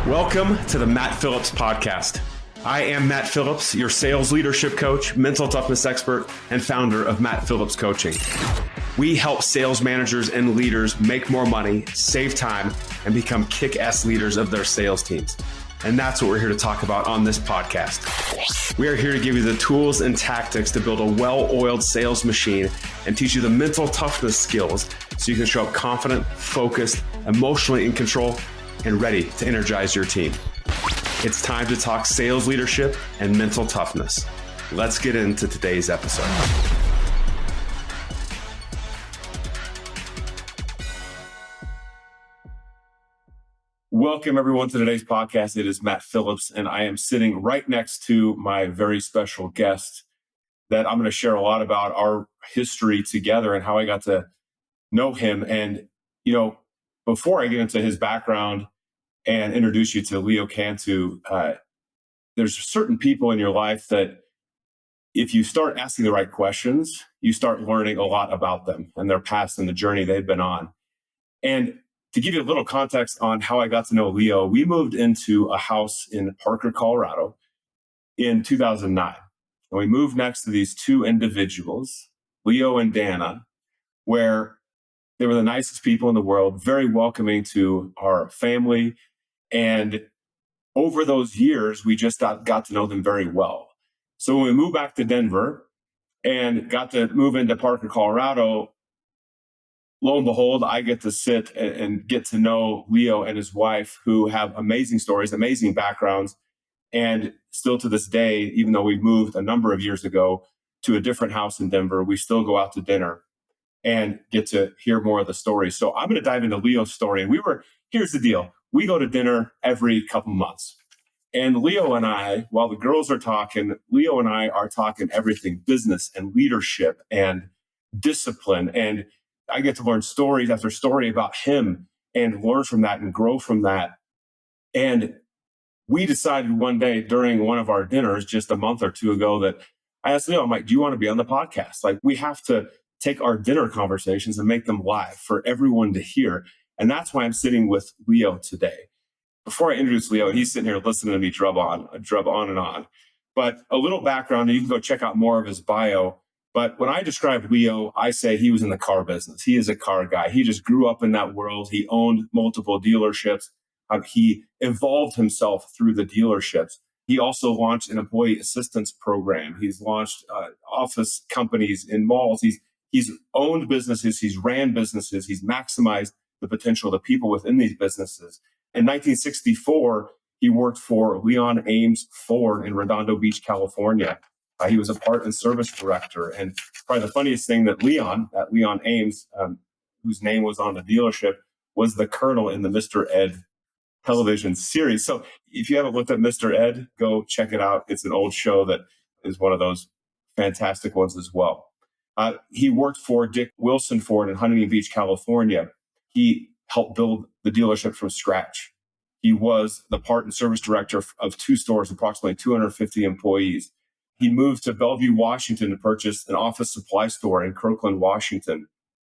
Welcome to the Matt Phillips Podcast. I am Matt Phillips, your sales leadership coach, mental toughness expert, and founder of Matt Phillips Coaching. We help sales managers and leaders make more money, save time, and become kick-ass leaders of their sales teams. And that's what we're here to talk about on this podcast. We are here to give you the tools and tactics to build a well-oiled sales machine and teach you the mental toughness skills so you can show up confident, focused, emotionally in control, and ready to energize your team. It's time to talk sales leadership and mental toughness. Let's get into today's episode. Welcome everyone to today's podcast. It is Matt Phillips, and I am sitting right next to my very special guest that I'm going to share a lot about our history together and how I got to know him. And, before I get into his background and introduce you to Leo Cantu, there's certain people in your life that if you start asking the right questions, you start learning a lot about them and their past and the journey they've been on. And to give you a little context on how I got to know Leo, we moved into a house in Parker, Colorado in 2009. And we moved next to these two individuals, Leo and Dana, where they were the nicest people in the world, very welcoming to our family. And over those years, we just got to know them very well. So when we moved back to Denver and got to move into Parker, Colorado, lo and behold, I get to sit and get to know Leo and his wife, who have amazing stories, amazing backgrounds. And still to this day, even though we moved a number of years ago to a different house in Denver, we still go out to dinner and get to hear more of the stories. So I'm going to dive into Leo's story. And here's the deal. We go to dinner every couple months. And Leo and I, while the girls are talking, Leo and I are talking everything business and leadership and discipline. And I get to learn stories after story about him and learn from that and grow from that. And we decided one day during one of our dinners just a month or two ago that I asked Leo, I'm like, do you want to be on the podcast? Like, we have to take our dinner conversations and make them live for everyone to hear. And that's why I'm sitting with Leo today. Before I introduce Leo, he's sitting here listening to me drub on and on. But a little background, and you can go check out more of his bio. But when I describe Leo, I say he was in the car business. He is a car guy. He just grew up in that world. He owned multiple dealerships. He evolved himself through the dealerships. He also launched an employee assistance program. He's launched office companies in malls. He's owned businesses. He's ran businesses. He's maximized the potential of the people within these businesses. In 1964, he worked for Leon Ames Ford in Redondo Beach, California. He was a part and service director. And probably the funniest thing that Leon Ames, whose name was on the dealership, was the colonel in the Mr. Ed television series. So if you haven't looked at Mr. Ed, go check it out. It's an old show that is one of those fantastic ones as well. He worked for Dick Wilson Ford in Huntington Beach, California. He helped build the dealership from scratch. He was the part and service director of two stores, approximately 250 employees. He moved to Bellevue, Washington to purchase an office supply store in Kirkland, Washington,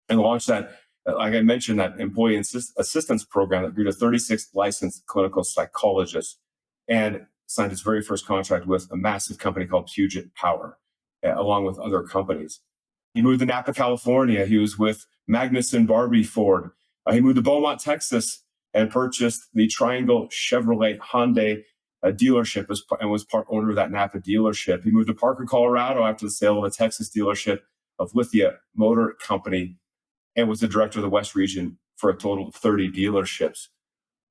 and launched that, like I mentioned, that employee assistance program that grew to 36 licensed clinical psychologists, and signed his very first contract with a massive company called Puget Power, along with other companies. He moved to Napa, California. He was with Magnussen Barbee Ford. He moved to Beaumont, Texas, and purchased the Triangle Chevrolet Hyundai dealership and was part owner of that Napa dealership. He moved to Parker, Colorado after the sale of a Texas dealership of Lithia Motor Company and was the director of the West region for a total of 30 dealerships.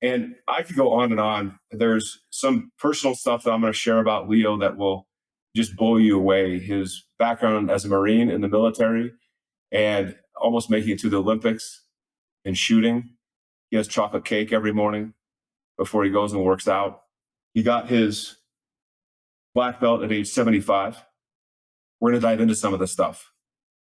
And I could go on and on. There's some personal stuff that I'm going to share about Leo that will just blow you away. His background as a Marine in the military and almost making it to the Olympics in shooting. He has chocolate cake every morning before he goes and works out. He got his black belt at age 75. We're going to dive into some of this stuff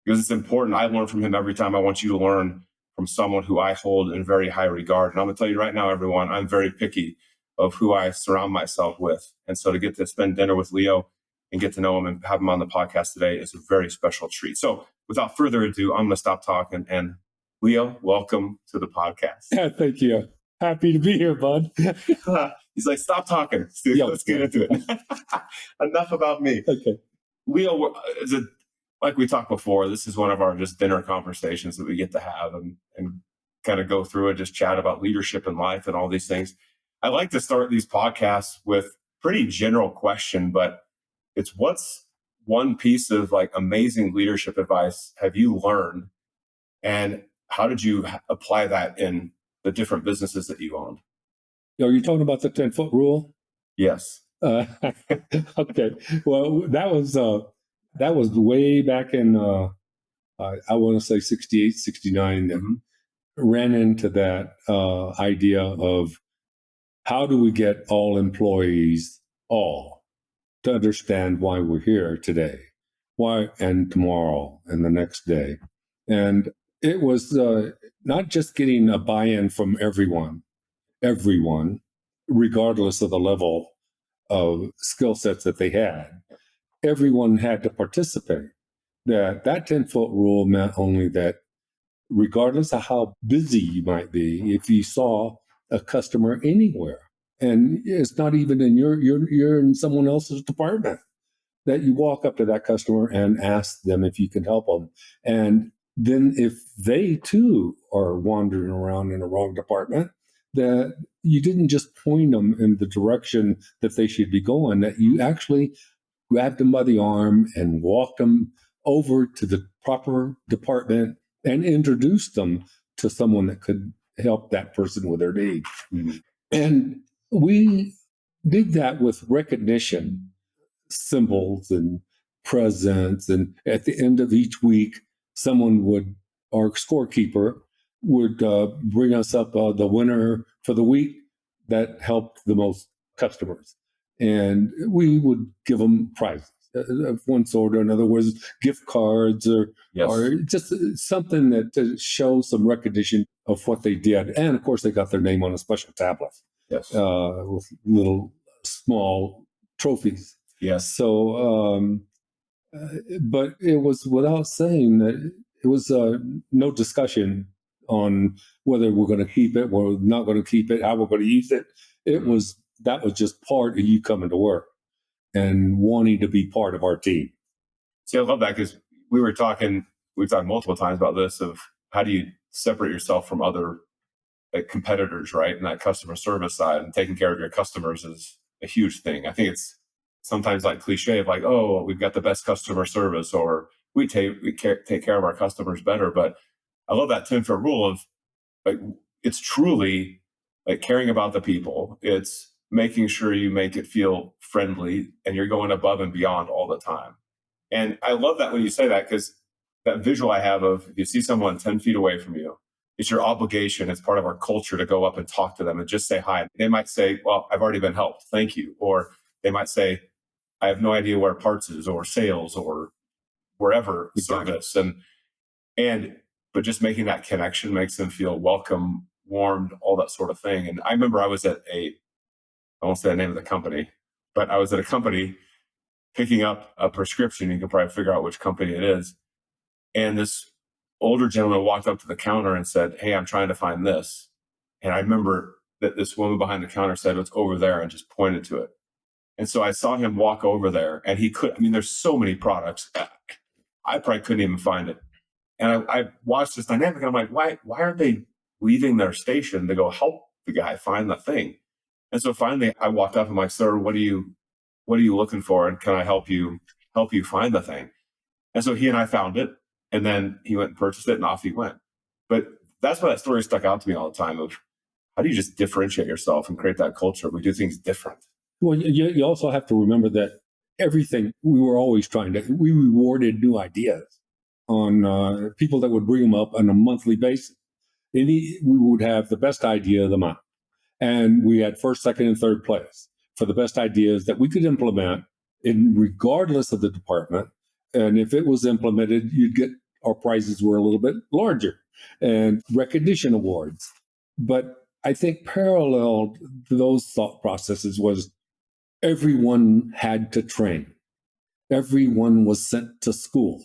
because it's important. I learn from him every time. I want you to learn from someone who I hold in very high regard. And I'm going to tell you right now, everyone, I'm very picky of who I surround myself with. And so to get to spend dinner with Leo and get to know him and have him on the podcast today is a very special treat. So without further ado, I'm going to stop talking. And Leo, welcome to the podcast. Yeah, thank you. Happy to be here, bud. He's like, stop talking. Yeah, Let's get into it. Enough about me. Okay. Leo, like we talked before, this is one of our just dinner conversations that we get to have and kind of go through and just chat about leadership in life and all these things. I like to start these podcasts with pretty general question, but it's what's one piece of like amazing leadership advice have you learned, and how did you apply that in the different businesses that you owned? Are you talking about the 10-foot rule? Yes. Okay. Well, that was way back in I want to say 68, 69 that ran into that idea of how do we get all employees to understand why we're here today, why and tomorrow and the next day. And it was not just getting a buy-in from everyone, regardless of the level of skill sets that they had. Everyone had to participate. That 10-foot rule meant only that regardless of how busy you might be, if you saw a customer anywhere, and it's not even in you're in someone else's department, that you walk up to that customer and ask them if you can help them. And then if they too are wandering around in the wrong department, that you didn't just point them in the direction that they should be going, that you actually grabbed them by the arm and walked them over to the proper department and introduced them to someone that could help that person with their needs. Mm-hmm. And we did that with recognition symbols and presents. And at the end of each week, our scorekeeper would bring us up the winner for the week that helped the most customers. And we would give them prizes of one sort or another, was gift cards or just something that shows some recognition of what they did. And of course, they got their name on a special tablet with little small trophies. Yes. So, but it was without saying that it was no discussion on whether we're going to keep it, we're not going to keep it, how we're going to use it. That was just part of you coming to work and wanting to be part of our team. See, I love that because we've talked multiple times about this of how do you separate yourself from other competitors, right? And that customer service side and taking care of your customers is a huge thing. I think it's sometimes like cliche of like, oh, we've got the best customer service, or we take care of our customers better. But I love that 10-foot rule of like, it's truly like caring about the people. It's making sure you make it feel friendly and you're going above and beyond all the time. And I love that when you say that, because that visual I have of if you see someone 10 feet away from you, it's your obligation. It's part of our culture to go up and talk to them and just say hi. They might say, well, I've already been helped. Thank you. Or they might say, I have no idea where parts is or sales or wherever service. But just making that connection makes them feel welcome, warmed, all that sort of thing. And I remember I was at I won't say the name of the company, but I was at a company picking up a prescription. You can probably figure out which company it is. And this older gentleman walked up to the counter and said, hey, I'm trying to find this. And I remember that this woman behind the counter said, it's over there, and just pointed to it. And so I saw him walk over there, and there's so many products. I probably couldn't even find it. And I watched this dynamic, and I'm like, why aren't they leaving their station to go help the guy find the thing? And so finally I walked up and I'm like, sir, what are you looking for? And can I help you find the thing? And so he and I found it, and then he went and purchased it, and off he went. But that's why that story stuck out to me all the time of how do you just differentiate yourself and create that culture? We do things different. Well, you also have to remember that everything we were always we rewarded new ideas on people that would bring them up on a monthly basis. We would have the best idea of the month. And we had first, second, and third place for the best ideas that we could implement regardless of the department. And if it was implemented, our prizes were a little bit larger and recognition awards. But I think parallel to those thought processes was everyone had to train. Everyone was sent to school.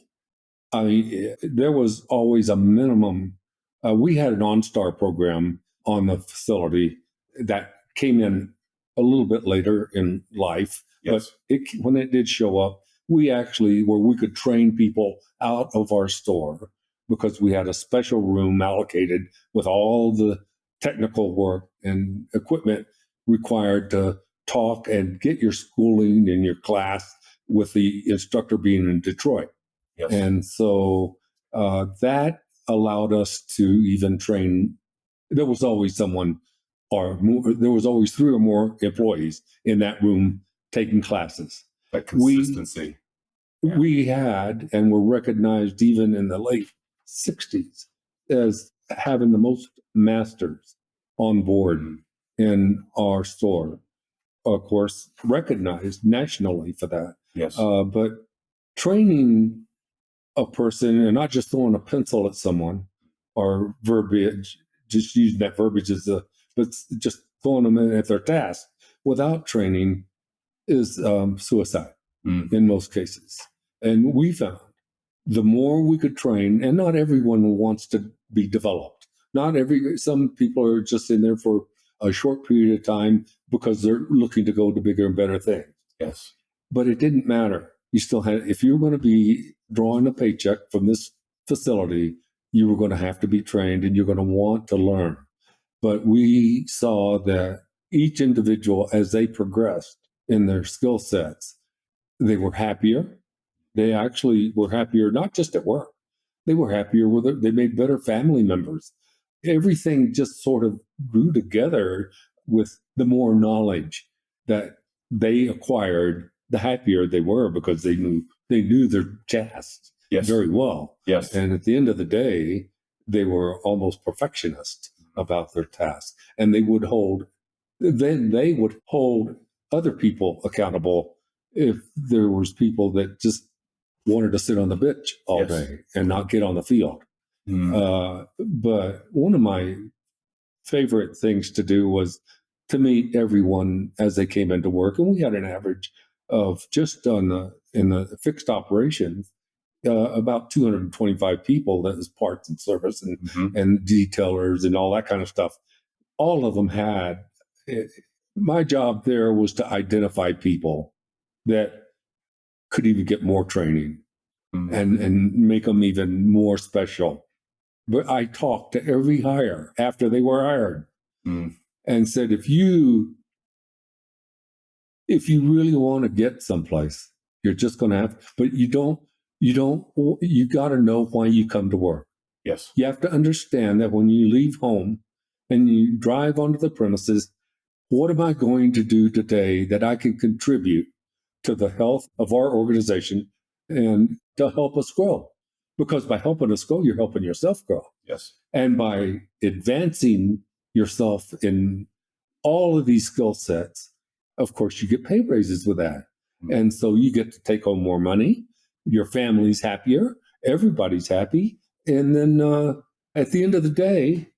I mean, there was always a minimum. We had an OnStar program on the facility that came in a little bit later in life. Yes. But when it did show up, we actually, where we could train people out of our store because we had a special room allocated with all the technical work and equipment required to talk and get your schooling in your class with the instructor being in Detroit. Yes. And so that allowed us to even train. There was always someone, or more, there was always 3 or more employees in that room taking classes. That consistency. We had, and were recognized even in the late 60s as having the most masters on board in our store. Of course, recognized nationally for that. Yes. But training a person and not just throwing a pencil at someone or verbiage, just using that verbiage but just throwing them in at their task without training is suicide in most cases. And we found the more we could train, and not everyone wants to be developed. Some people are just in there for a short period of time because they're looking to go to bigger and better things. Yes. But it didn't matter. You still had, if you were going to be drawing a paycheck from this facility, you were going to have to be trained and you're going to want to learn. But we saw that each individual, as they progressed in their skill sets, they were happier. They actually were happier, not just at work. They were happier with it. They made better family members. Everything just sort of grew together with the more knowledge that they acquired, the happier they were because they knew their tasks very well. Yes. And at the end of the day, they were almost perfectionists about their tasks. And they would hold other people accountable if there was people that just wanted to sit on the bench all day and not get on the field. But one of my favorite things to do was to meet everyone as they came into work. And we had an average of just in the fixed operations, about 225 people. That was parts and service and detailers and all that kind of stuff. All of them had, my job there was to identify people that could even get more training and make them even more special. But I talked to every hire after they were hired and said, if you really want to get someplace, you're just going to have, but you got to know why you come to work. Yes. You have to understand that when you leave home and you drive onto the premises, what am I going to do today that I can contribute to the health of our organization and to help us grow? Because by helping us grow, you're helping yourself grow. Yes. And by advancing yourself in all of these skill sets, of course, you get pay raises with that. And so you get to take home more money. Your family's happier. Everybody's happy. And then at the end of the day,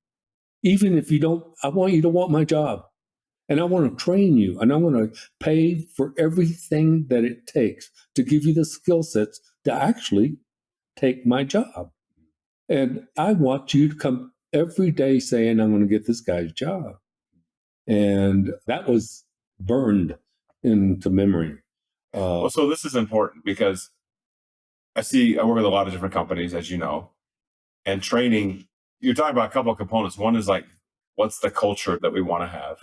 even if you don't, I want you to want my job. And I want to train you. And I want to pay for everything that it takes to give you the skill sets to actually take my job. And I want you to come every day saying, I'm going to get this guy's job. And that was burned into memory. Well, so this is important because I work with a lot of different companies, as you know, and training, you're talking about a couple of components. One is like, what's the culture that we want to have?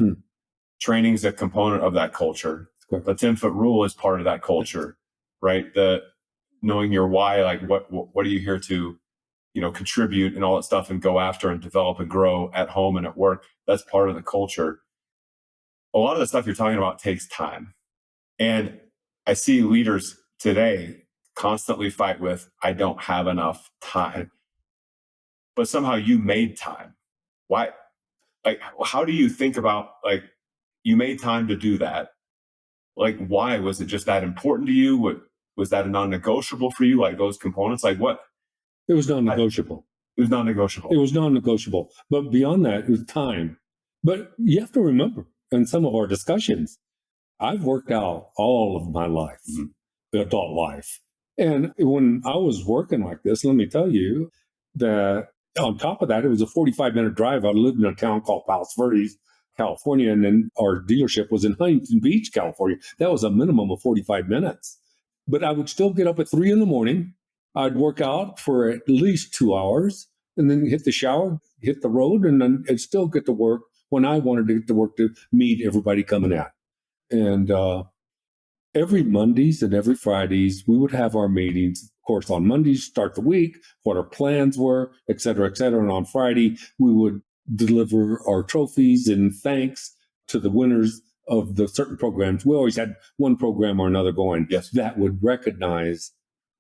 Training is a component of that culture. The 10-foot rule is part of that culture, right? The knowing your why, like what are you here to, contribute and all that stuff and go after and develop and grow at home and at work. That's part of the culture. A lot of the stuff you're talking about takes time. And I see leaders today constantly fight with, I don't have enough time. But somehow you made time. Why? Like, how do you think about, like, you made time to do that? Like, why? Was it just that important to you? Was that a non-negotiable for you? Like those components? Like what? It was non-negotiable. It was non-negotiable. It was non-negotiable. But beyond that, it was time. But you have to remember, in some of our discussions, I've worked out all of my life, adult life. And when I was working like this, let me tell you that on top of that, it was a 45-minute drive. I lived in a town called Palos Verdes, California, and then our dealership was in Huntington Beach, California. That was a minimum of 45 minutes. But I would still get up at 3 a.m. I'd work out for at least 2 hours and then hit the shower, hit the road, and then I'd still get to work when I wanted to get to work to meet everybody coming out. And every Mondays and every Fridays, we would have our meetings. Of course, on Mondays, start the week, what our plans were, et cetera, et cetera. And on Friday, we would deliver our trophies and thanks to the winners of the certain programs. We always had one program or another going that would recognize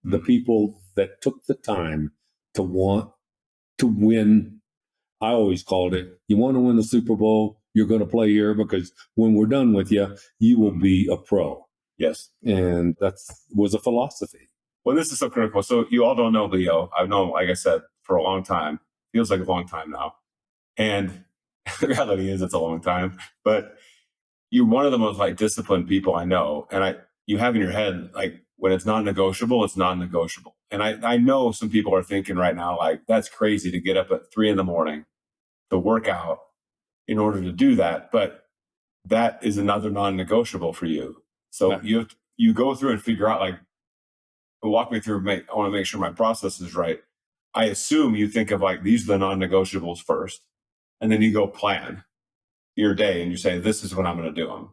the people that took the time to want to win. I always called it, you want to win the Super Bowl, you're going to play here, because when we're done with you, you will be a pro. Yes. And that was a philosophy. Well, this is so critical. So you all don't know Leo. I've known, like I said, for a long time. Feels like a long time now. And the reality is it's a long time. But you're one of the most like disciplined people I know. And you have in your head, like, when it's non-negotiable, it's non-negotiable. And I know some people are thinking right now, like, that's crazy to get up at 3 a.m. to work out in order to do that. But that is another non-negotiable for you. So you go through and figure out, like, walk me through, I want to make sure my process is right. I assume you think of, like, these are the non-negotiables first, and then you go plan your day and you say, this is when I'm going to do them.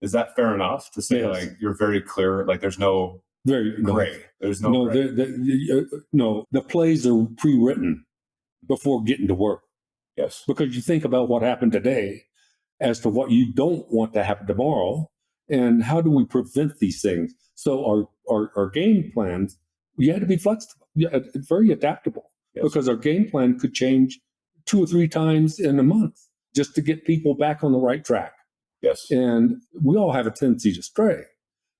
Is that fair enough to say, like, you're very clear, like there's no gray? There's no gray. The plays are pre-written before getting to work. Yes. Because you think about what happened today as to what you don't want to happen tomorrow, and how do we prevent these things? So our game plans, you had to be flexible, very adaptable, because our game plan could change 2 or 3 times in a month just to get people back on the right track. Yes. And we all have a tendency to stray.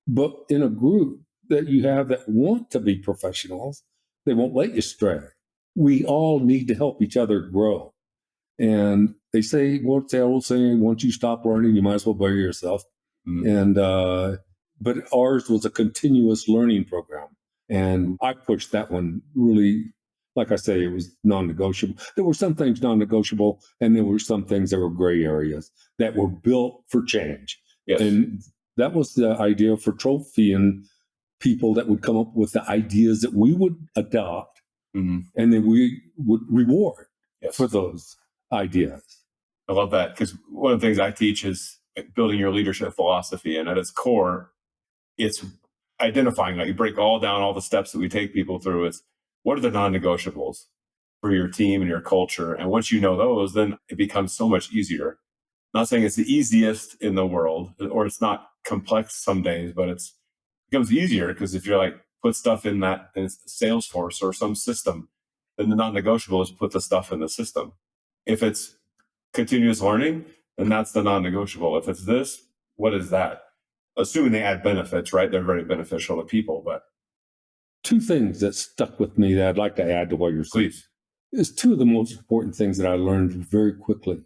But in a group that you have that want to be professionals, they won't let you stray. We all need to help each other grow. And they say, what's the old saying, once you stop learning, you might as well bury yourself. And but ours was a continuous learning program. And I pushed that one really, like I say, it was non-negotiable. There were some things non-negotiable, and there were some things that were gray areas that were built for change. Yes. And that was the idea for Trophy, and people that would come up with the ideas that we would adopt, and then we would reward for those ideas. I love that, because one of the things I teach is building your leadership philosophy. And at its core, it's identifying, like, you break all down all the steps that we take people through. It's what are the non-negotiables for your team and your culture? And once you know those, then it becomes so much easier. I'm not saying it's the easiest in the world, or it's not complex some days, but it becomes easier, because if you're like, put stuff in Salesforce or some system, then the non-negotiable is put the stuff in the system. If it's continuous learning, then that's the non-negotiable. If it's this, what is that? Assuming they add benefits, right? They're very beneficial to people. But 2 things that stuck with me that I'd like to add to what you're saying. Please. Is 2 of the most important things that I learned very quickly.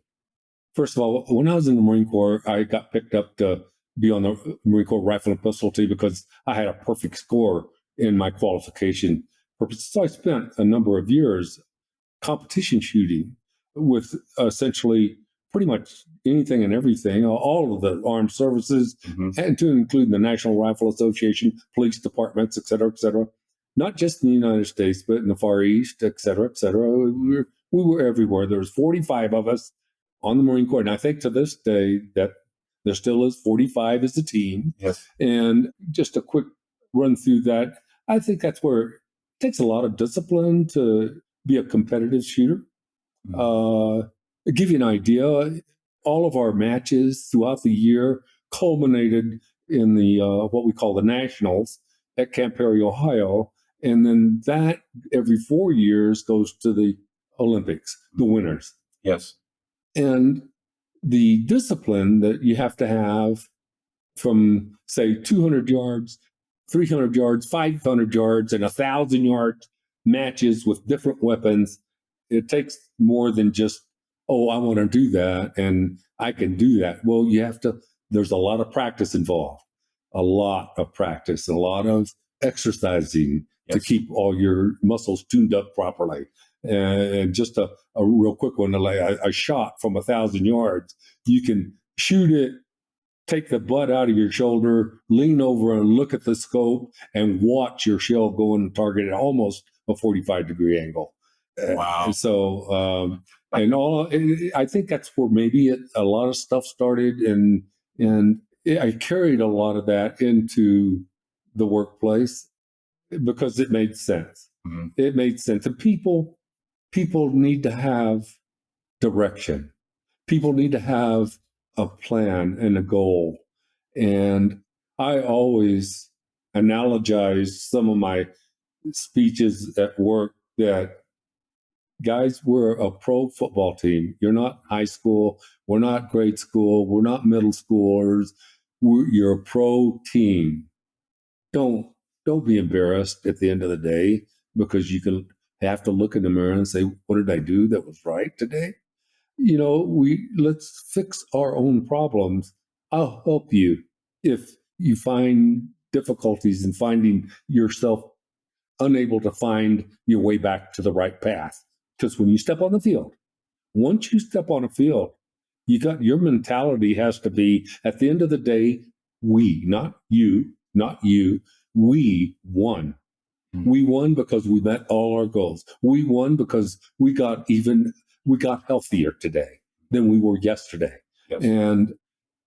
First of all, when I was in the Marine Corps, I got picked up to be on the Marine Corps Rifle and Pistol team because I had a perfect score in my qualification purpose. So I spent a number of years competition shooting with essentially pretty much anything and everything, all of the armed services, and to include the National Rifle Association, police departments, et cetera, not just in the United States, but in the Far East, et cetera, et cetera. We were everywhere. There was 45 of us on the Marine Corps. And I think to this day that there still is 45 as a team. Yes. And just a quick run through that, I think that's where it takes a lot of discipline to be a competitive shooter. To give you an idea, all of our matches throughout the year culminated in the what we call the Nationals at Camp Perry, Ohio. And then that every 4 years goes to the Olympics, the winners. Yes. And the discipline that you have to have from, say, 200 yards, 300 yards, 500 yards, and 1,000-yard matches with different weapons, it takes more than just, oh, I want to do that and I can do that. Well, there's a lot of practice involved, a lot of practice, a lot of exercising to keep all your muscles tuned up properly. And just a real quick one, like a shot from 1,000 yards, you can shoot it, take the butt out of your shoulder, lean over and look at the scope and watch your shell go in target at almost a 45-degree angle. Wow. I think that's where maybe a lot of stuff started, and I carried a lot of that into the workplace because it made sense. Mm-hmm. It made sense. And people need to have direction. People need to have a plan and a goal. And I always analogize some of my speeches at work that, guys, we're a pro football team. You're not high school. We're not grade school. We're not middle schoolers. You're a pro team. Don't be embarrassed at the end of the day because you can have to look in the mirror and say, what did I do that was right today? Let's fix our own problems. I'll help you if you find difficulties in finding yourself unable to find your way back to the right path. Because when you step on the field, once you step on a field, your mentality has to be, at the end of the day, we, not you, we won. Mm-hmm. We won because we met all our goals. We won because we got healthier today than we were yesterday. Yes. And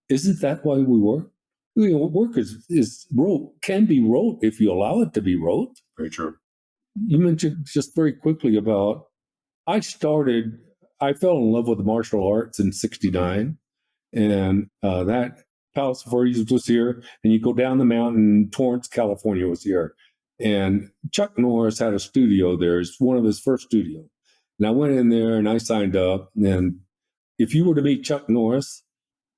isn't that why we work? Work is rote, can be rote if you allow it to be rote. Very true. You mentioned just very quickly about, I fell in love with the martial arts in '69, and that Palace of Forties was here, and you go down the mountain, Torrance, California was here. And Chuck Norris had a studio there. It's one of his first studios. And I went in there and I signed up. And if you were to meet Chuck Norris,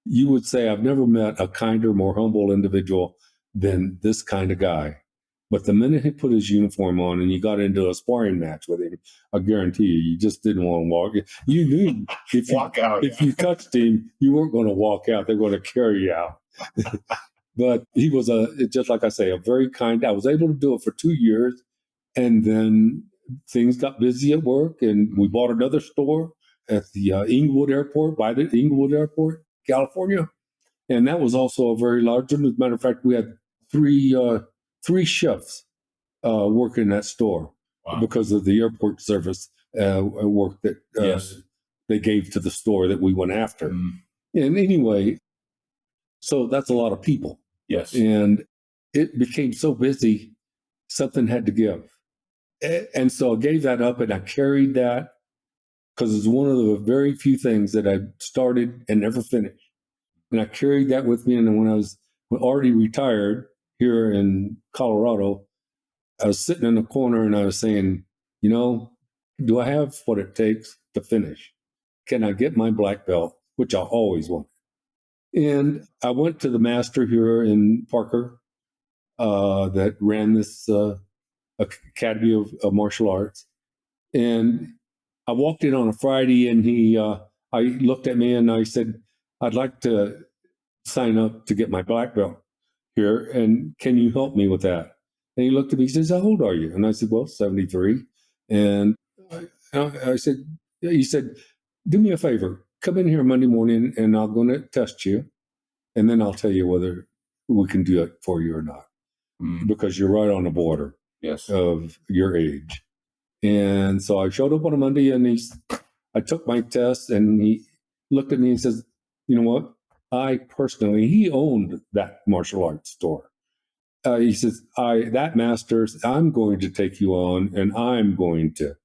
you would say, I've never met a kinder, more humble individual than this kind of guy. But the minute he put his uniform on and you got into a sparring match with him, I guarantee you just didn't want to walk. You knew if you touched him, you weren't going to walk out. They're going to carry you out. But he was just like I say, a very kind. I was able to do it for 2 years, and then things got busy at work, and we bought another store at the Inglewood Airport, California, and that was also a very large one. As a matter of fact, we had three chefs working that store. Wow. Because of the airport service work that they gave to the store that we went after. Mm. And anyway, so that's a lot of people. Yes. And it became so busy, something had to give. And so I gave that up, and I carried that because it's one of the very few things that I started and never finished. And I carried that with me. And then when I was already retired here in Colorado, I was sitting in a corner and I was saying, do I have what it takes to finish? Can I get my black belt, which I always wanted? And I went to the master here in Parker that ran this Academy of Martial Arts. And I walked in on a Friday, and I looked at me and I said, I'd like to sign up to get my black belt here. And can you help me with that? And he looked at me, he says, how old are you? And I said, well, 73. And I said, he said, do me a favor, come in here Monday morning and I'm going to test you. And then I'll tell you whether we can do it for you or not. Mm. Because you're right on the border of your age. And so I showed up on a Monday, and I took my test, and he looked at me and says, you know what? He owned that martial arts store. He says, that Masters, I'm going to take you on, and I'm going to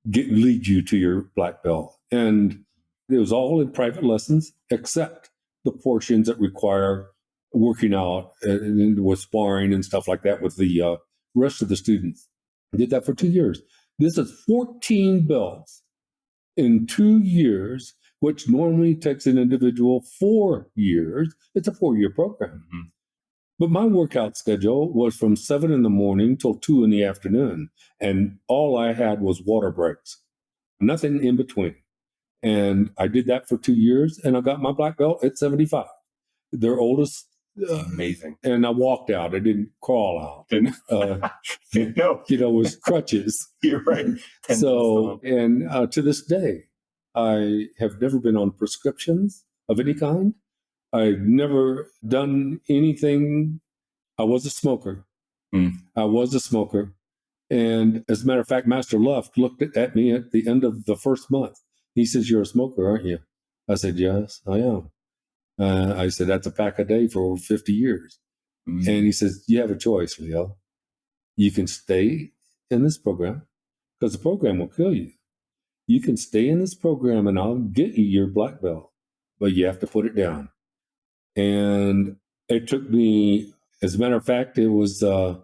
lead you to your black belt. And it was all in private lessons, except the portions that require working out and with sparring and stuff like that with the rest of the students. I did that for 2 years. This is 14 belts in 2 years, which normally takes an individual 4 years. It's a 4-year program. Mm-hmm. But my workout schedule was from 7 in the morning till 2 in the afternoon. And all I had was water breaks, nothing in between. And I did that for 2 years, and I got my black belt at 75. Their oldest Amazing. And I walked out. I didn't crawl out. Didn't no. With crutches. You're right. So, and to this day, I have never been on prescriptions of any kind. I've never done anything. I was a smoker. I was a smoker. And as a matter of fact, Master Luft looked at me at the end of the first month. He says, "You're a smoker, aren't you?" I said, "Yes, I am." I said, "That's a pack a day for over 50 years. And he says, "You have a choice, Leo. You can stay in this program because the program will kill you. You can stay in this program and I'll get you your black belt, but you have to put it down." And it took me, as a matter of fact, it was a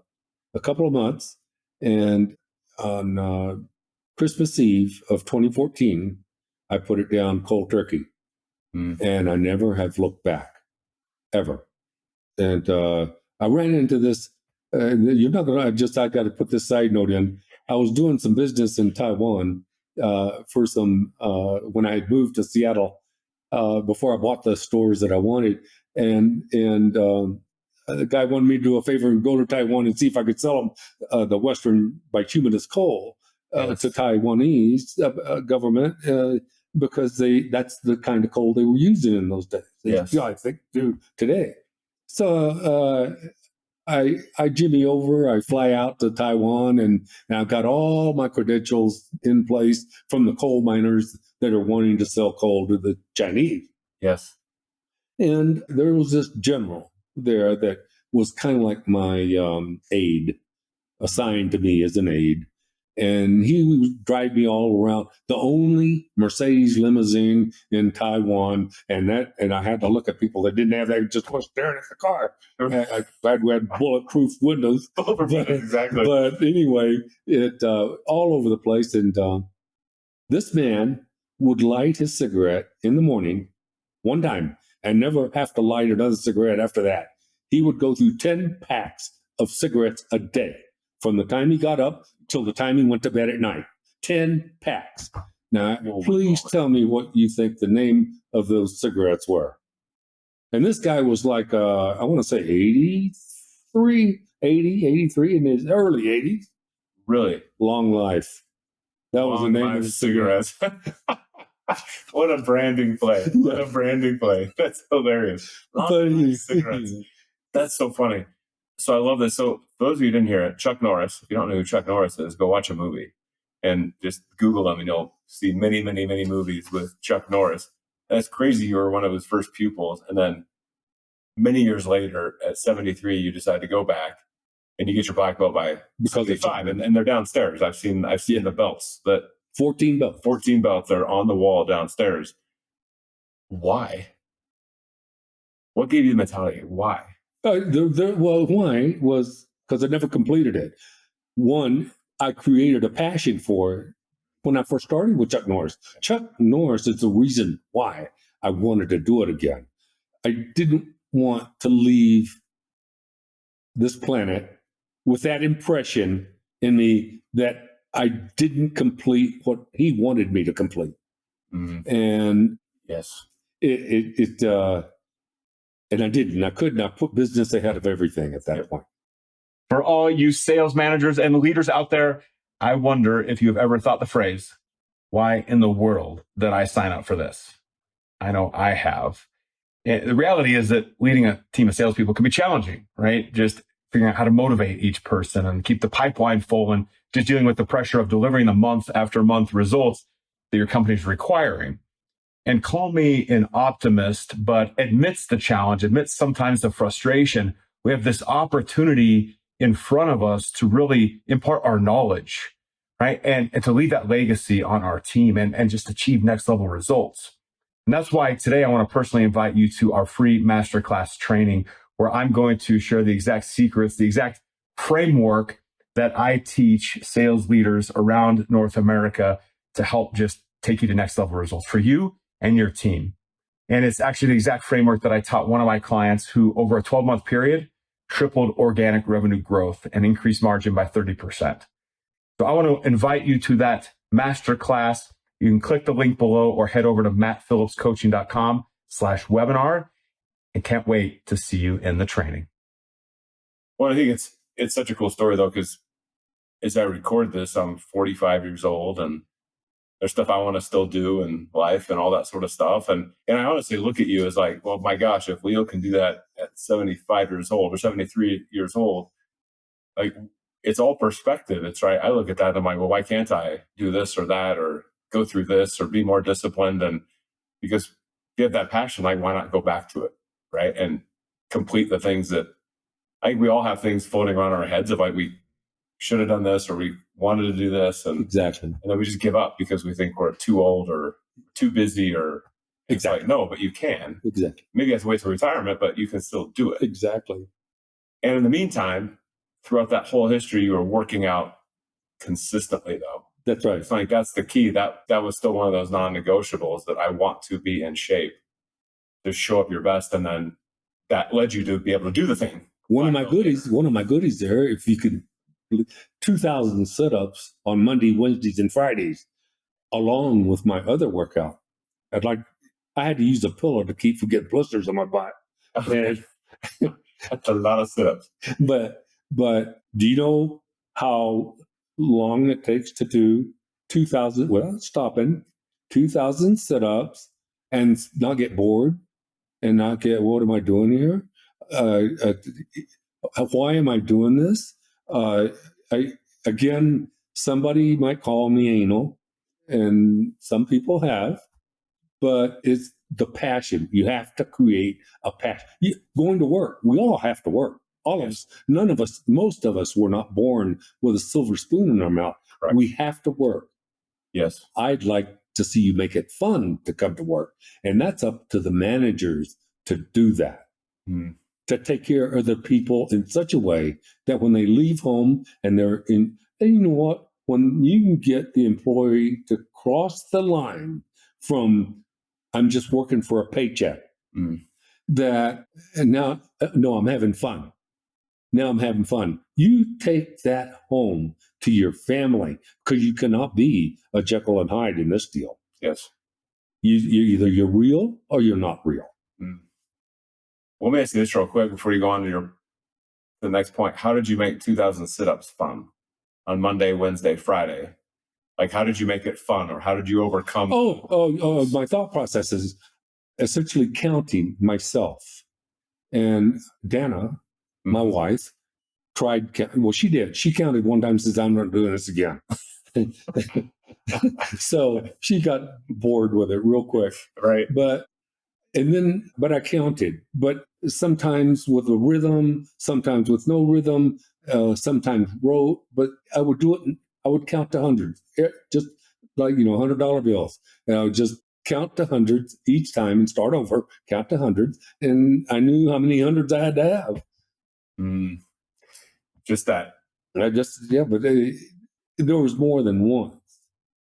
couple of months. And on Christmas Eve of 2014, I put it down cold turkey. And I never have looked back, ever. And I ran into this. You're not going to, I got to put this side note in. I was doing some business in Taiwan for some, when I had moved to Seattle, before I bought the stores that I wanted. And the guy wanted me to do a favor and go to Taiwan and see if I could sell him the Western bituminous coal to Taiwanese government. Because that's the kind of coal they were using in those days. I think do today. So I jimmy over, I fly out to Taiwan, and I've got all my credentials in place from the coal miners that are wanting to sell coal to the Chinese. Yes. And there was this general there that was kind of like my aide, assigned to me as an aide. And he would drive me all around. The only Mercedes limousine in Taiwan, and I had to look at people that didn't have that, just was staring at the car. We had bulletproof windows. Exactly. But anyway, it all over the place. And this man would light his cigarette in the morning one time and never have to light another cigarette after that. He would go through 10 packs of cigarettes a day from the time he got up till the time he went to bed at night. 10 packs. Now, please tell me what you think the name of those cigarettes were. And this guy was like, I want to say 83 in his early 80s. Really? Long Life. That was the name of the cigarettes. What a branding play. What a branding play. That's hilarious. Cigarettes. That's so funny. So I love this. So for those of you who didn't hear it, Chuck Norris, if you don't know who Chuck Norris is, go watch a movie and just Google him and you'll see many, many, many movies with Chuck Norris. That's crazy. You were one of his first pupils. And then many years later at 73, you decide to go back and you get your black belt by 75. And they're downstairs. I've seen the belts. But 14 belts. 14 belts are on the wall downstairs. Why? What gave you the mentality? Why? Why was because I never completed it. One, I created a passion for it when I first started with Chuck Norris. Chuck Norris is the reason why I wanted to do it again. I didn't want to leave this planet with that impression in me that I didn't complete what he wanted me to complete. And yes, and I didn't. I couldn't. I put business ahead of everything at that point. For all you sales managers and leaders out there, I wonder if you've ever thought the phrase, "Why in the world did I sign up for this?" I know I have. And the reality is that leading a team of salespeople can be challenging, right? Just figuring out how to motivate each person and keep the pipeline full and just dealing with the pressure of delivering the month after month results that your company's requiring. And call me an optimist, but amidst the challenge, amidst sometimes the frustration, we have this opportunity in front of us to really impart our knowledge, right? And to leave that legacy on our team and just achieve next level results. And that's why today I want to personally invite you to our free masterclass training, where I'm going to share the exact secrets, the exact framework that I teach sales leaders around North America to help just take you to next level results for you and your team. And it's actually the exact framework that I taught one of my clients who over a 12-month period tripled organic revenue growth and increased margin by 30%. So I want to invite you to that masterclass. You can click the link below or head over to mattphillipscoaching.com/webinar. and can't wait to see you in the training. Well, I think it's such a cool story though, because as I record this, I'm 45 years old and there's stuff I want to still do in life and all that sort of stuff. And I honestly look at you as like, well, my gosh, if Leo can do that at 75 years old or 73 years old, like it's all perspective. It's right. I look at that and I'm like, well, why can't I do this or that or go through this or be more disciplined? And because if you have that passion, like why not go back to it, right? And complete the things that I think we all have things floating around our heads of like we should have done this or we wanted to do this. And Exactly. And then we just give up because we think we're too old or too busy or it's like, no, but you can. Exactly. Maybe you have to wait till retirement, but you can still do it. Exactly. And in the meantime, throughout that whole history, you were working out consistently though. That's right. It's like that's the key. That was still one of those non-negotiables that I want to be in shape to show up your best. And then that led you to be able to do the thing. One of my goodies there, if you could, 2,000 sit-ups on Monday, Wednesdays, and Fridays, along with my other workout. I had to use a pillow to keep from getting blisters on my butt. And, that's a lot of sit-ups. But do you know how long it takes to do 2,000 without stopping, 2,000 sit-ups and not get bored and not get, what am I doing here? Why am I doing this? Again, somebody might call me anal, and some people have, but it's the passion. You have to create a passion. Going to work, we all have to work. All of us, none of us, most of us were not born with a silver spoon in our mouth. Correct. We have to work. Yes. I'd like to see you make it fun to come to work. And that's up to the managers to do that. To take care of the people in such a way that when they leave home and they're in, and you know what? When you can get the employee to cross the line from, I'm just working for a paycheck, that, and now, no, I'm having fun. Now I'm having fun. You take that home to your family because you cannot be a Jekyll and Hyde in this deal. Yes. You're real or you're not real. Well, let me ask you this real quick before you go on to the next point. How did you make 2,000 sit-ups fun on Monday, Wednesday, Friday? Like, how did you make it fun, or how did you overcome? My thought process is essentially counting myself. And Dana, my wife, she did. She counted one time and says, I'm not doing this again. So she got bored with it real quick. Right. But I counted, but sometimes with a rhythm, sometimes with no rhythm, sometimes wrote, but I would do it. I would count to hundreds, just like, $100 bills. And I would just count to hundreds each time and start over, count to hundreds. And I knew how many hundreds I had to have. Just that. But there was more than once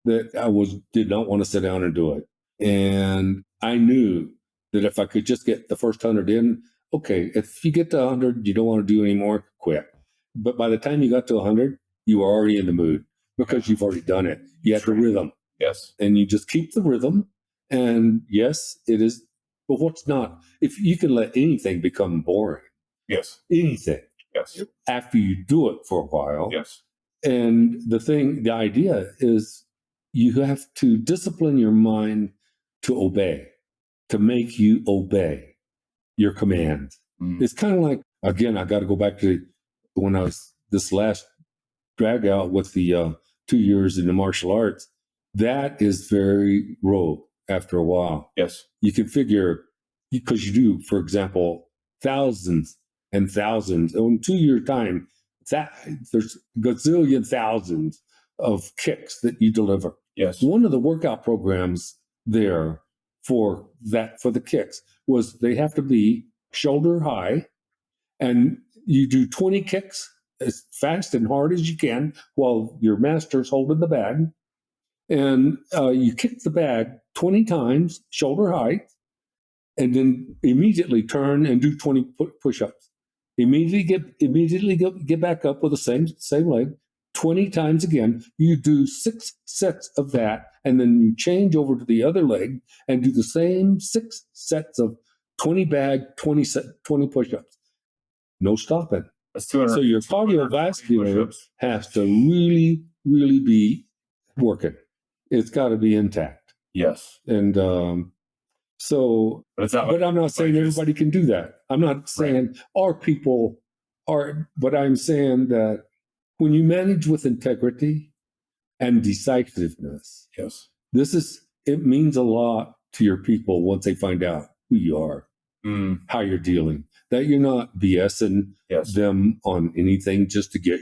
that I did not want to sit down and do it. And I knew that if I could just get the first 100 in, okay, if you get to 100, you don't want to do anymore, quit. But by the time you got to 100, you were already in the mood because you've already done it. You have the rhythm. Yes. And you just keep the rhythm. And yes, it is. But what's not? If you can let anything become boring. Yes. Anything. Yes. After you do it for a while. Yes. And the idea is you have to discipline your mind to obey, to make you obey your commands. It's kind of like, again, I got to go back to when I was this last drag out with the 2 years in the martial arts. That is very rote after a while. Yes. You can figure, because you do, for example, thousands and thousands. In 2 year time, there's gazillion thousands of kicks that you deliver. Yes. One of the workout programs there for the kicks was they have to be shoulder high, and you do 20 kicks as fast and hard as you can while your master's holding the bag. And you kick the bag 20 times, shoulder height, and then immediately turn and do 20 push-ups. Immediately get back up with the same leg 20 times again. You do 6 sets of that, and then you change over to the other leg and do the same 6 sets of 20 bag, 20 push-ups. No stopping. That's 200. So your cardiovascular has to really, really be working. It's got to be intact. Yes. And but I'm not saying everybody can do that. I'm not saying our people are, but I'm saying that when you manage with integrity and decisiveness, yes, it means a lot to your people once they find out who you are, how you're dealing, that you're not BSing them on anything just to get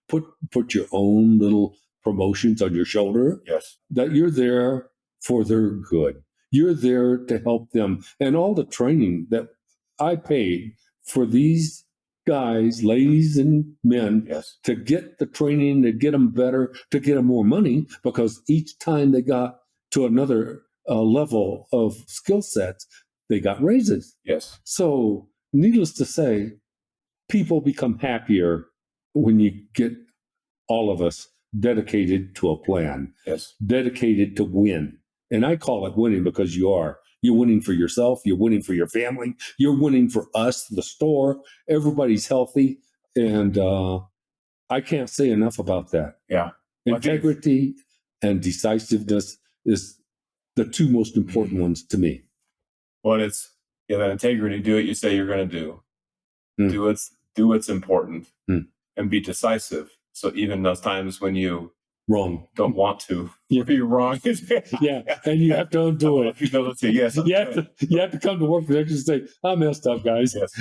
put your own little promotions on your shoulder. Yes. That you're there for their good. You're there to help them. And all the training that I paid for these guys, ladies and men, to get the training, to get them better, to get them more money, because each time they got to another level of skill sets, they got raises. Yes. So needless to say, people become happier when you get all of us dedicated to a plan, dedicated to win. And I call it winning because you are. You're winning for yourself. You're winning for your family. You're winning for us, the store. Everybody's healthy. And I can't say enough about that. Yeah. Integrity and decisiveness is the two most important ones to me. Well, it's that integrity. Do what you say you're going to do. Do what's important, and be decisive. So even those times when you don't want to, you're wrong. And you have to undo it. Humility. Yes. You have to come to work the next day and say, I messed up, guys. Yes.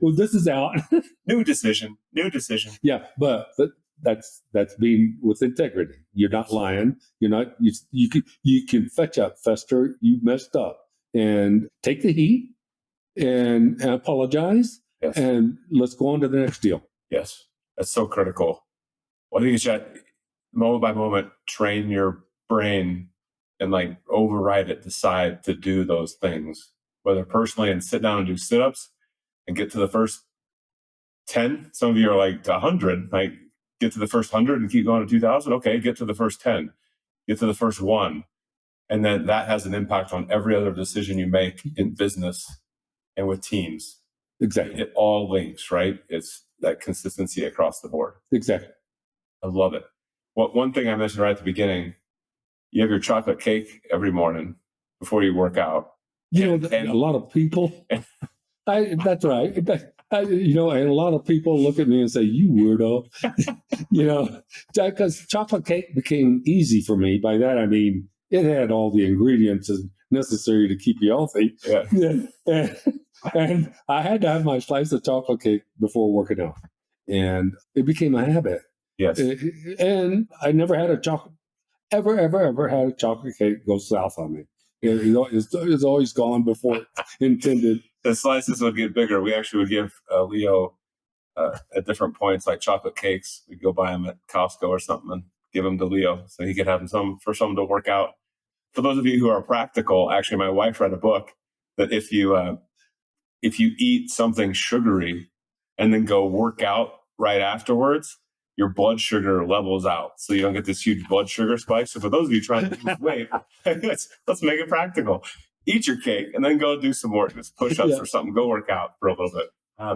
Well, this is out. New decision. Yeah, but that's being with integrity. You're not lying. You're not. You can fetch up, fester. You messed up, and take the heat and apologize. Yes. And let's go on to the next deal. Yes, that's so critical. Well, I think it's that moment by moment, train your brain and like override it, decide to do those things, whether personally and sit down and do sit-ups and get to the first 10. Some of you are like to 100, like get to the first 100 and keep going to 2,000. Okay, get to the first 10, get to the first 1. And then that has an impact on every other decision you make in business and with teams. Exactly. It all links, right? It's that consistency across the board. Exactly. I love it. Well, one thing I mentioned right at the beginning, you have your chocolate cake every morning before you work out. And a lot of people, that's right. And a lot of people look at me and say, you weirdo, because chocolate cake became easy for me. By that, I mean, it had all the ingredients necessary to keep you healthy. Yeah. And I had to have my slice of chocolate cake before working out. And it became a habit. Yes. And I never had ever had a chocolate cake go south on me. It's always gone before intended. The slices would get bigger. We actually would give Leo at different points, like chocolate cakes. We'd go buy them at Costco or something and give them to Leo so he could have some to work out. For those of you who are practical, actually, my wife read a book that if you eat something sugary and then go work out right afterwards, your blood sugar levels out. So you don't get this huge blood sugar spike. So for those of you trying to lose weight, let's make it practical. Eat your cake and then go do some more push-ups or something. Go work out for a little bit.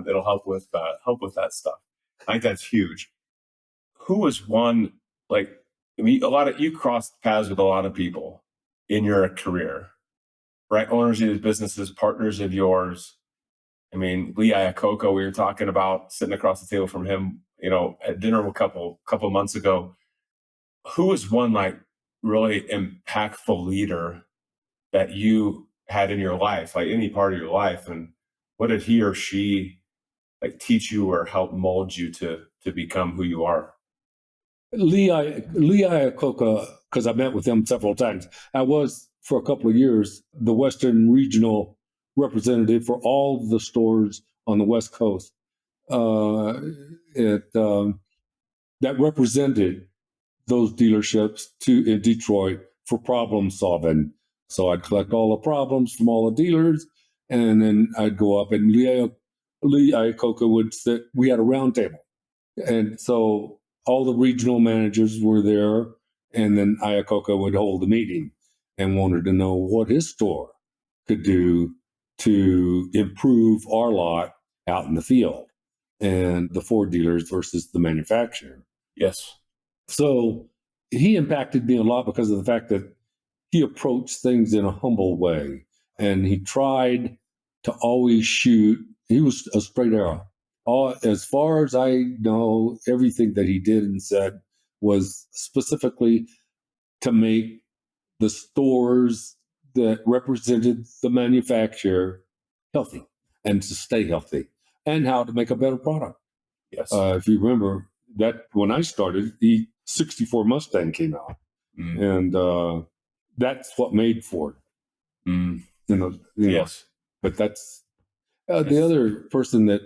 It'll help with that stuff. I think that's huge. Who was one, you crossed paths with a lot of people in your career, right? Owners of these businesses, partners of yours. I mean, Lee Iacocca, we were talking about sitting across the table from him, at dinner a couple months ago. Who was one really impactful leader that you had in your life, like any part of your life, and what did he or she teach you or help mold you to become who you are? Lee Iacocca, because I met with him several times. I was for a couple of years the Western Regional representative for all the stores on the West Coast. That represented those dealerships in Detroit for problem solving. So I'd collect all the problems from all the dealers, and then I'd go up, and Lee Iacocca would sit. We had a round table, and so all the regional managers were there, and then Iacocca would hold the meeting and wanted to know what his store could do to improve our lot out in the field and the Ford dealers versus the manufacturer. Yes. So he impacted me a lot because of the fact that he approached things in a humble way, and he tried to always shoot. He was a straight arrow. As far as I know, everything that he did and said was specifically to make the stores that represented the manufacturer healthy and to stay healthy, and how to make a better product. Yes. If you remember that when I started, the 64 Mustang came out, and that's what made Ford. Yes. But that's the other person that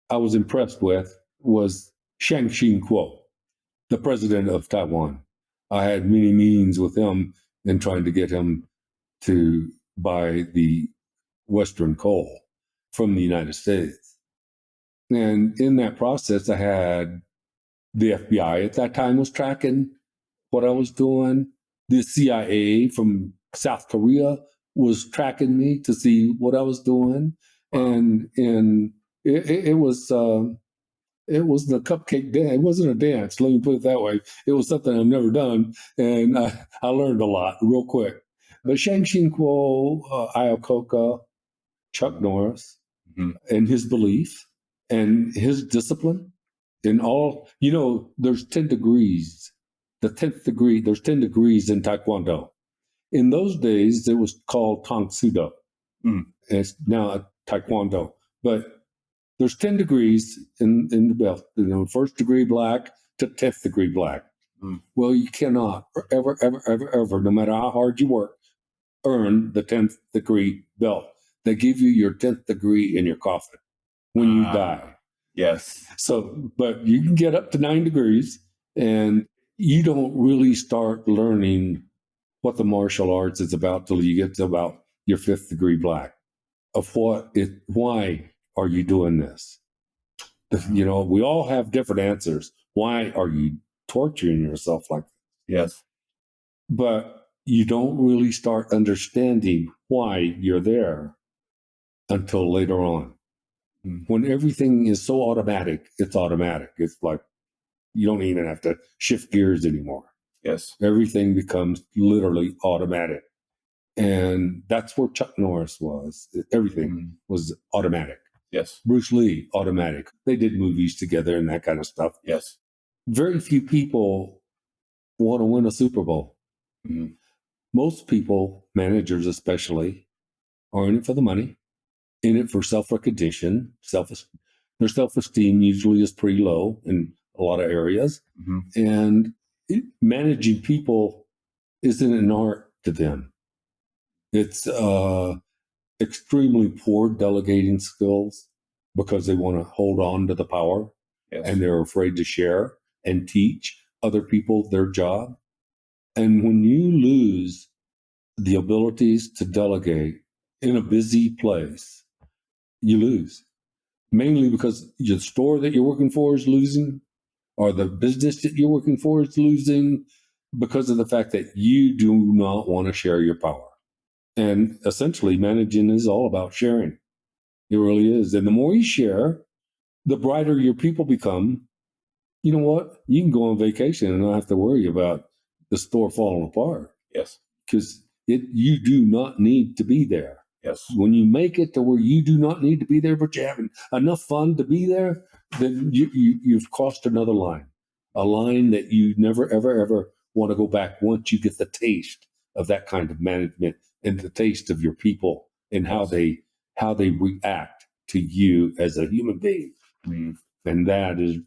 I was impressed with was Chiang Ching-kuo, the president of Taiwan. I had many meetings with him in trying to get him to buy the Western coal from the United States. And in that process, I had the FBI at that time was tracking what I was doing. The CIA from South Korea was tracking me to see what I was doing. And it was the cupcake dance. It wasn't a dance, let me put it that way. It was something I've never done. And I learned a lot real quick. But Shang Xing-kuo, Iacocca, Chuck Norris, and his belief and his discipline in all, there's 10 degrees. The 10th degree, there's 10 degrees in Taekwondo. In those days, it was called Tang Sudo. It's now Taekwondo. But there's 10 degrees in the belt, first degree black to 10th degree black. Well, you cannot ever, no matter how hard you work, earn the 10th degree belt. They give you your 10th degree in your coffin when you die. Yes. So, but you can get up to 9 degrees, and you don't really start learning what the martial arts is about till you get to about your 5th degree black. Why are you doing this? We all have different answers. Why are you torturing yourself like this? Yes. But you don't really start understanding why you're there until later on. When everything is so automatic, it's automatic. It's like you don't even have to shift gears anymore. Yes. Everything becomes literally automatic. And that's where Chuck Norris was. Everything was automatic. Yes. Bruce Lee, automatic. They did movies together and that kind of stuff. Yes. Very few people want to win a Super Bowl. Most people, managers especially, are in it for the money, in it for self-recognition. Their self-esteem usually is pretty low in a lot of areas. And managing people isn't an art to them. It's extremely poor delegating skills because they want to hold on to the power. Yes. And they're afraid to share and teach other people their job. And when you lose the abilities to delegate in a busy place, you lose. Mainly because the store that you're working for is losing, or the business that you're working for is losing, because of the fact that you do not want to share your power. And essentially, managing is all about sharing. It really is. And the more you share, the brighter your people become. You know what? You can go on vacation and not have to worry about the store falling apart. Yes. Because you do not need to be there. Yes. When you make it to where you do not need to be there, but you're having enough fun to be there, then you've crossed another line, a line that you never, ever want to go back once you get the taste of that kind of management and the taste of your people and how they react to you as a human being. And that is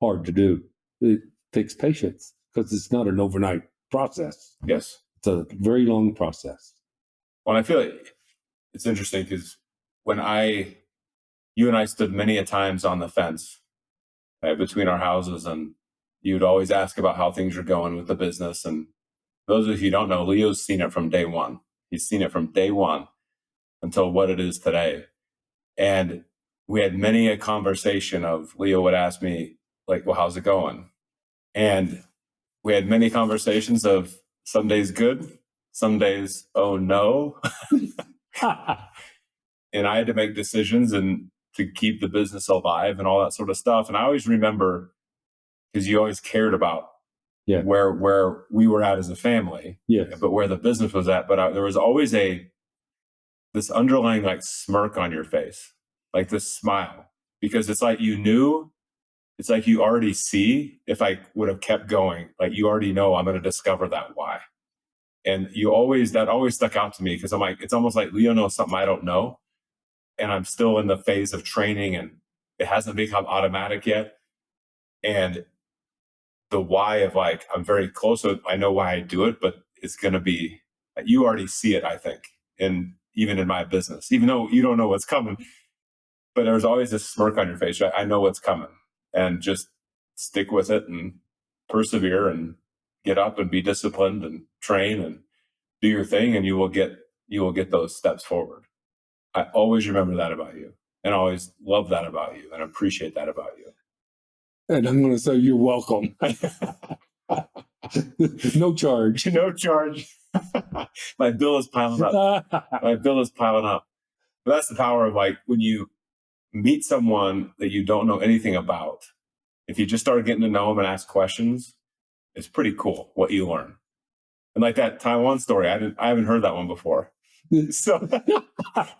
hard to do. It takes patience because it's not an overnight process. Yes. It's a very long process. Well, I feel like it's interesting because when you and I stood many a times on the fence between our houses, and you'd always ask about how things are going with the business. And those of you who don't know, Leo's seen it from day one. He's seen it from day one until what it is today. And we had many a conversation of Leo would ask me, like, well, how's it going? And we had many conversations of some days good, some days, oh no. and I had to make decisions and to keep the business alive and all that sort of stuff. And I always remember, because you always cared about where we were at as a family, but where the business was at. But there was always this underlying like smirk on your face, like this smile, because it's like you knew, it's like you already see, if I would have kept going, like you already know I'm going to discover that why. And that always stuck out to me, because I'm like, it's almost like Leo knows something I don't know. And I'm still in the phase of training and it hasn't become automatic yet. And the why of like, I'm very close to it. I know why I do it, but it's going to be, you already see it, I think. And even in my business, even though you don't know what's coming, but there's always this smirk on your face, right? I know what's coming, and just stick with it and persevere and get up and be disciplined and train and do your thing, and you will get those steps forward. I always remember that about you, and always love that about you, and appreciate that about you. And I'm going to say you're welcome. No charge. No charge. My bill is piling up. But that's the power of like when you meet someone that you don't know anything about. If you just start getting to know them and ask questions, it's pretty cool what you learn. And like that Taiwan story, I haven't heard that one before. So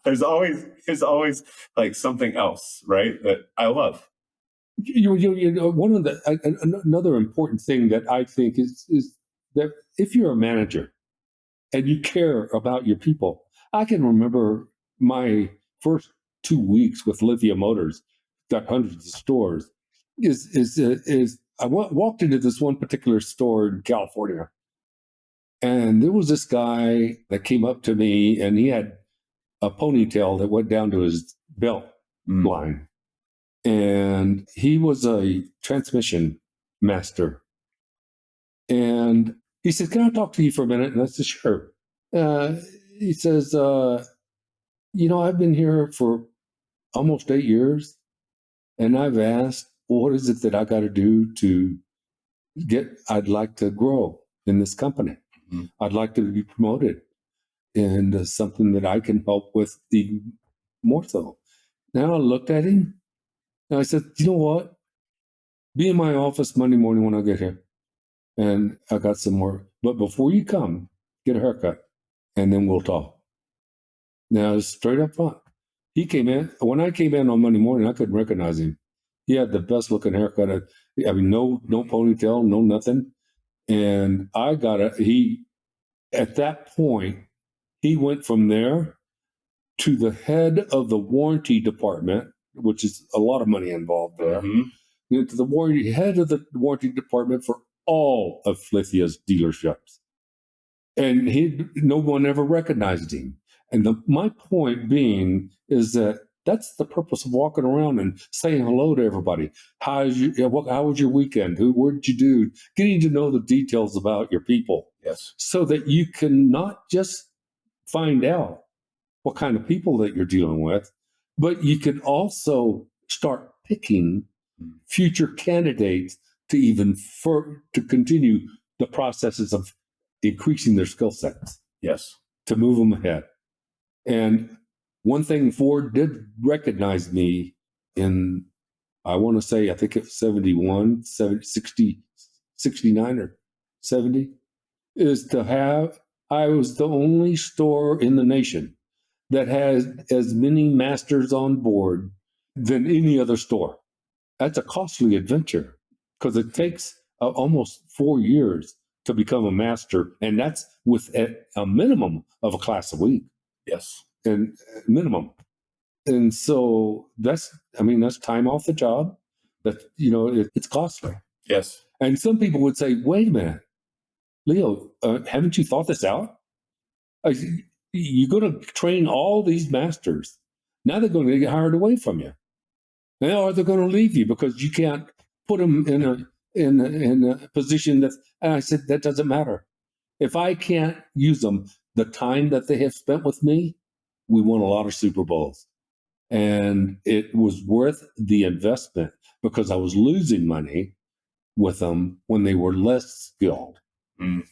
there's always like something else, right? That I love. You know, one of another important thing that I think is that if you're a manager and you care about your people, I can remember my first 2 weeks with Lithia Motors, got hundreds of stores. I walked into this one particular store in California, and there was this guy that came up to me, and he had a ponytail that went down to his belt line. And he was a transmission master. And he said, "Can I talk to you for a minute?" And I said, "Sure." He says, "I've been here for almost 8 years, and I've asked, what is it that I got to do to I'd like to grow in this company. Mm-hmm. I'd like to be promoted, and something that I can help with even more so." Now I looked at him, and I said, "You know what? Be in my office Monday morning when I get here. And I got some more. But before you come, get a haircut, and then we'll talk." Now, straight up front. He came in. When I came in on Monday morning, I couldn't recognize him. He had the best looking haircut. I mean, no ponytail, no nothing. And at that point, he went from there to the head of the warranty department, which is a lot of money involved there. Mm-hmm. To the head of the warranty department for all of Lithia's dealerships. And no one ever recognized him. And my point being is that's the purpose of walking around and saying hello to everybody. How was your weekend? What did you do? Getting to know the details about your people. Yes. So that you can not just find out what kind of people that you're dealing with, but you can also start picking future candidates to continue the processes of increasing their skill sets. Yes. To move them ahead. And one thing Ford did recognize me in, I want to say, I think it's 71, 60, 69 or 70, is I was the only store in the nation that has as many masters on board than any other store. That's a costly adventure because it takes almost 4 years to become a master, and that's with a minimum of a class a week. Yes. And minimum. And so that's time off the job. It's costly. Yes. And some people would say, "Wait a minute, Leo, haven't you thought this out? You're going to train all these masters. Now they're going to get hired away from you. Now are they going to leave you because you can't put them in a position that?" And I said, "That doesn't matter. If I can't use them, the time that they have spent with me, we won a lot of Super Bowls. And it was worth the investment because I was losing money with them when they were less skilled." Mm.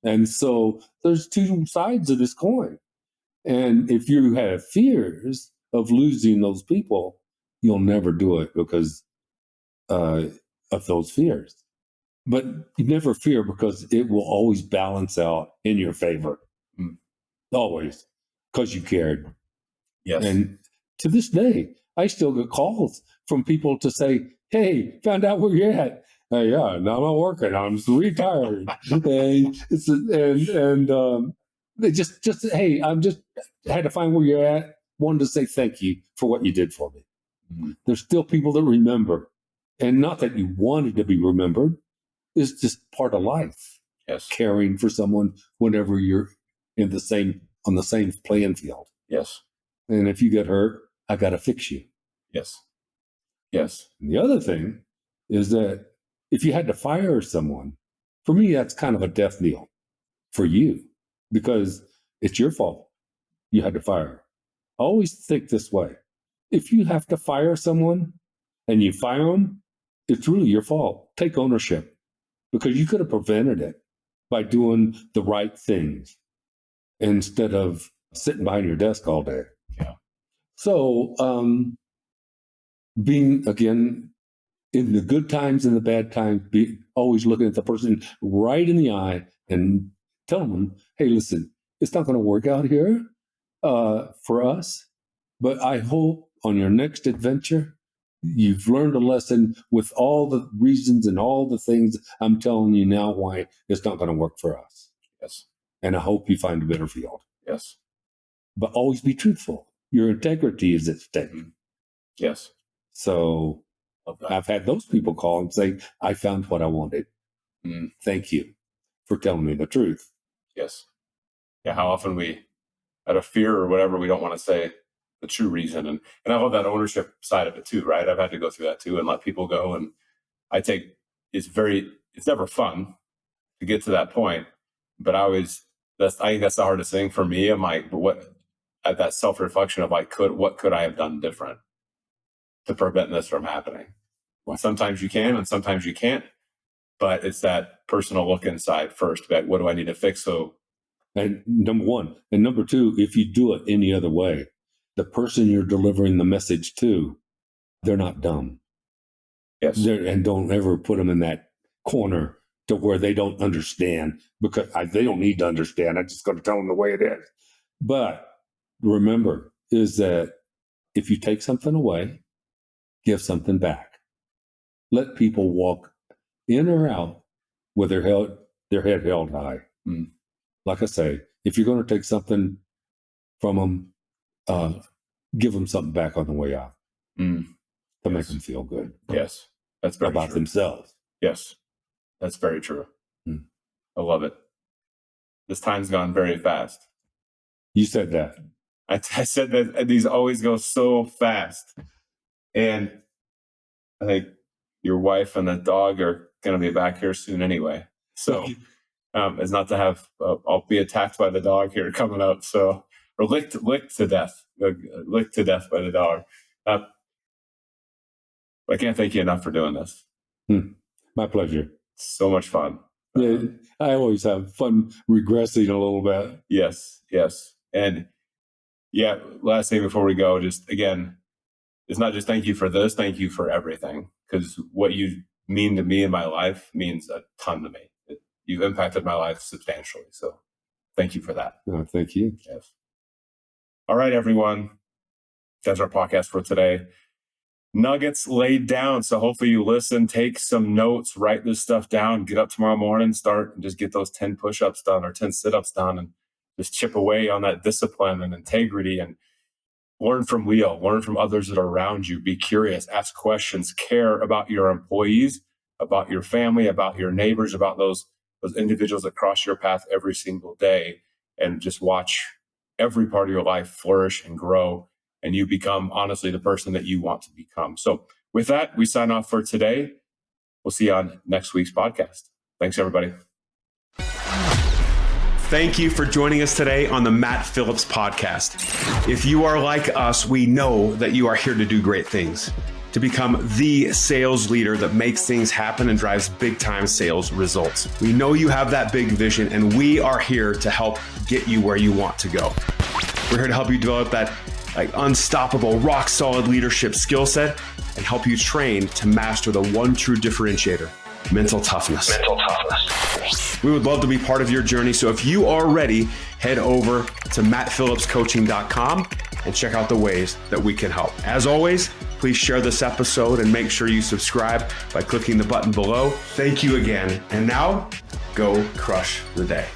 And so there's two sides of this coin. And if you have fears of losing those people, you'll never do it because of those fears. But you never fear because it will always balance out in your favor. Always, because you cared. Yes. And to this day, I still get calls from people to say, hey, found out where you're at. Yeah, now I'm not working. I'm retired. They just hey, had to find where you're at. Wanted to say thank you for what you did for me. Mm-hmm. There's still people that remember. And not that you wanted to be remembered. It's just part of life. Yes. Caring for someone whenever you're on the same playing field. Yes. And if you get hurt, I got to fix you. Yes. Yes. And the other thing is that if you had to fire someone, for me, that's kind of a death knell for you because it's your fault. You had to fire. I always think this way. If you have to fire someone and you fire them, it's really your fault. Take ownership because you could have prevented it by doing the right things instead of sitting behind your desk all day. Yeah. So, being, again, in the good times and the bad times, be always looking at the person right in the eye and telling them, hey, listen, it's not going to work out here for us, but I hope on your next adventure, you've learned a lesson with all the reasons and all the things I'm telling you now why it's not going to work for us. Yes. And I hope you find a better field. Yes. But always be truthful. Your integrity is at stake. Yes. So I've had those people call and say, I found what I wanted. Thank you for telling me the truth. Yes. Yeah. How often we, out of fear or whatever, we don't want to say the true reason. And I love that ownership side of it too, right? I've had to go through that too and let people go. And it's never fun to get to that point. But I think that's the hardest thing for me. I'm like, at that self-reflection of what could I have done different to prevent this from happening? Well, sometimes you can and sometimes you can't, but it's that personal look inside first. Like, what do I need to fix? And number one. And number two, if you do it any other way, the person you're delivering the message to, they're not dumb. Yes. And don't ever put them in that corner to where they don't understand because they don't need to understand. I just got to tell them the way it is. But remember is that if you take something away, give something back. Let people walk in or out with their head held high. Like I say, if you're going to take something from them, give them something back on the way out to make them feel good. Yes, that's very about true. Themselves. Yes, that's very true. I love it. This time's gone very fast. You said that. I said that these always go so fast. And I think your wife and the dog are going to be back here soon anyway. So it's not to have, I'll be attacked by the dog here coming up. So, or licked to death by the dog. I can't thank you enough for doing this. My pleasure. So much fun. Yeah, I always have fun regressing a little bit. Yes. And yeah, last thing before we go, just again, it's not just thank you for this, thank you for everything. Because what you mean to me in my life means a ton to me. You've impacted my life substantially. So thank you for that. Thank you. Yes. All right, everyone. That's our podcast for today. Nuggets laid down. So hopefully you listen, take some notes, write this stuff down, get up tomorrow morning, start and just get those 10 push-ups done or 10 sit-ups done and just chip away on that discipline and integrity and learn from Leo, learn from others that are around you, be curious, ask questions, care about your employees, about your family, about your neighbors, about those individuals that cross your path every single day, and just watch every part of your life flourish and grow. And you become, honestly, the person that you want to become. So with that, we sign off for today. We'll see you on next week's podcast. Thanks, everybody. Thank you for joining us today on the Matt Phillips Podcast. If you are like us, we know that you are here to do great things, to become the sales leader that makes things happen and drives big-time sales results. We know you have that big vision, and we are here to help get you where you want to go. We're here to help you develop that like unstoppable, rock solid leadership skill set and help you train to master the one true differentiator, mental toughness. We would love to be part of your journey. So if you are ready, head over to mattphillipscoaching.com and check out the ways that we can help. As always, please share this episode and make sure you subscribe by clicking the button below. Thank you again. And now, go crush the day.